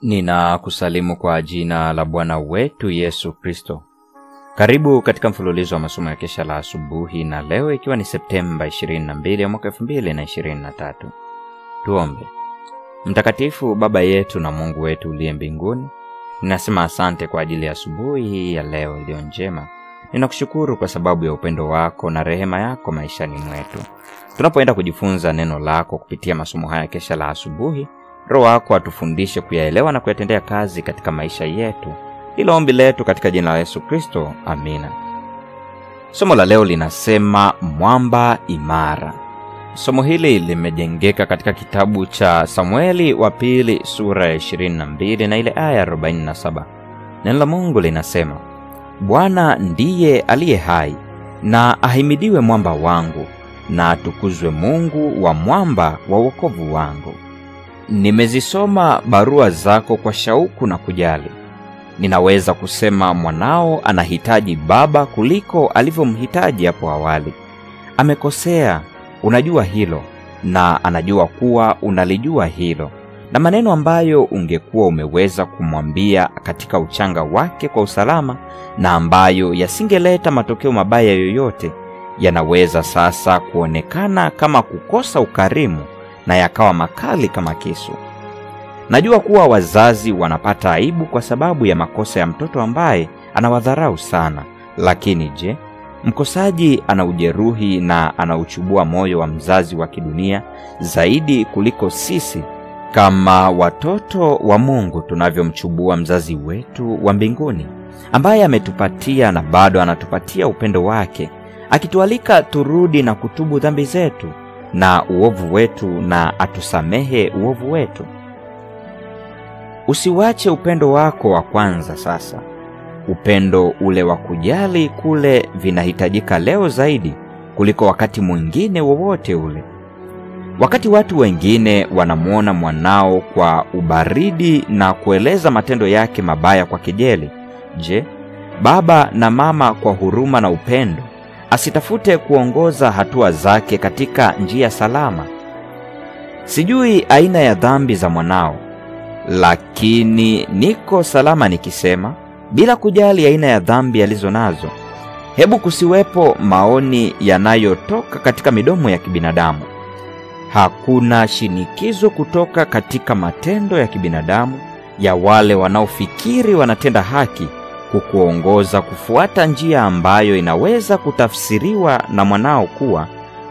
Ninakusalimu kwa jina la Bwana wetu Yesu Kristo. Karibu katika mfululizo wa masomo ya kesha la asubuhi, na leo ikiwa ni Septemba 22 mwaka 2023. Tuombe. Mtakatifu Baba yetu na Mungu wetu uliye mbinguni, ninasema asante kwa ajili ya asubuhi hii ya leo iliyo njema. Ninakushukuru kwa sababu ya upendo wako na rehema yako maishani mwetu. Tunapoenda kujifunza neno lako kupitia masomo haya kesha la asubuhi, Roho wako atufundishe kuyaelewa na kuyatendea kazi katika maisha yetu. Hilo ombi letu katika jina la Yesu Kristo. Amina. Somo la leo linasema mwamba imara. Somo hili limejengeka katika kitabu cha Samueli wa pili sura ya 22 na ile aya 47. Neno la Mungu linasema, Bwana ndiye aliye hai, na ahimidiwe mwamba wangu, na atukuzwe Mungu wa mwamba wa wokovu wangu. Nimezisoma barua zako kwa shauku na kujali. Ninaweza kusema mwanao anahitaji baba kuliko alivyomhitaji hapo awali. Amekosea, unajua hilo, na anajua kuwa unalijua hilo. Na maneno ambayo ungekuwa umeweza kumwambia katika uchanga wake kwa usalama, na ambayo yasingeleta matokeo mabaya yoyote, yanaweza sasa kuonekana kama kukosa ukarimu na yakawa makali kama kisu. Najua kuwa wazazi wanapata aibu kwa sababu ya makosa ya mtoto ambaye anawadharau sana. Lakini je, mkosaji anaujeruhi na anauchubua moyo wa mzazi wa kidunia zaidi kuliko sisi kama watoto wa Mungu tunavyomchubua mzazi wetu wa mbinguni, ambaye ametupatia na bado anatupatia upendo wake, akitualika turudi na kutubu dhambi zetu na uovu wetu, na atusamehe uovu wetu. Usiwache upendo wako wa kwanza sasa. Upendo ule wa kujali kule vinahitajika leo zaidi kuliko wakati mwingine wowote ule. Wakati watu wengine wanamuona mwanao kwa ubaridi na kueleza matendo yake mabaya kwa kejeli, je, baba na mama kwa huruma na upendo asitafute kuongoza hatua zake katika njia salama? Sijui aina ya dhambi za mwanao, lakini niko salama nikisema, bila kujali aina ya dhambi alizo nazo, hebu kusiwepo maoni yanayotoka katika midomo ya kibinadamu. Hakuna shinikizo kutoka katika matendo ya kibinadamu ya wale wanaofikiri wanatenda haki kukuongoza kufuata njia ambayo inaweza kutafsiriwa na mwanao kuwa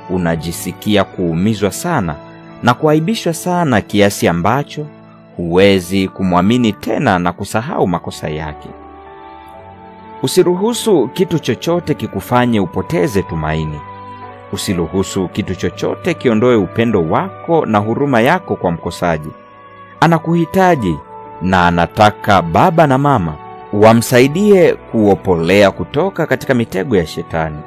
unajisikia kuumizwa sana na kuaibishwa sana kiasi ambacho huwezi kumwamini tena na kusahau makosa yake. Usiruhusu kitu chochote kikufanye upoteze tumaini. Usiruhusu kitu chochote kiondoe upendo wako na huruma yako kwa mkosaji. Anakuhitaji na anataka baba na mama wamsaidie kuopolea kutoka katika mitego ya shetani.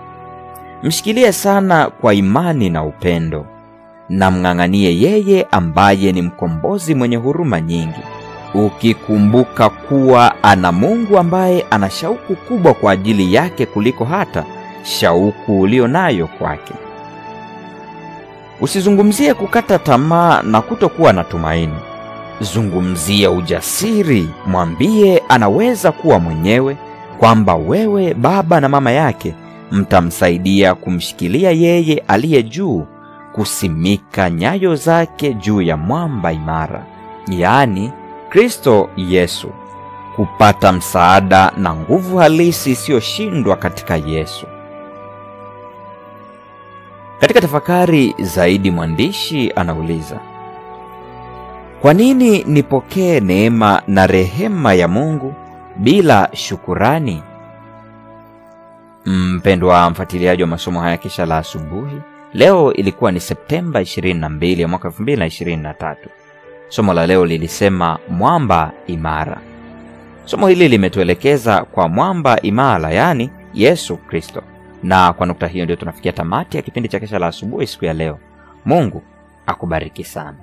Mshikilie sana kwa imani na upendo, na mng'ang'anie yeye ambaye ni mkombozi mwenye huruma nyingi, ukikumbuka kuwa ana Mungu ambaye ana shauku kubwa kwa ajili yake kuliko hata shauku ulio nayo kwake. Usizungumzie kukata tamaa na kutokuwa na tumaini. Zungumzia ujasiri. Mwambie anaweza kuwa mwenyewe, kwamba wewe baba na mama yake mtamsaidia kumshikilia yeye aliye juu, kusimika nyayo zake juu ya mwamba imara, yaani Kristo Yesu, kupata msaada na nguvu halisi isiyoshindwa katika Yesu. Katika tafakari zaidi, mwandishi anauliza, kwa nini nipokee neema na rehema ya Mungu bila shukurani? Mpendwa mfuatiliaji wa masomo haya kesha la asubuhi, leo ilikuwa ni Septemba 22 mwaka 2023. Somo la leo lilisema mwamba imara. Somo hili limetuelekeza kwa mwamba imara, yani Yesu Kristo. Na kwa nukta hiyo ndio tunafikia tamati ya kipindi cha kesha la asubuhi siku ya leo. Mungu akubariki sana.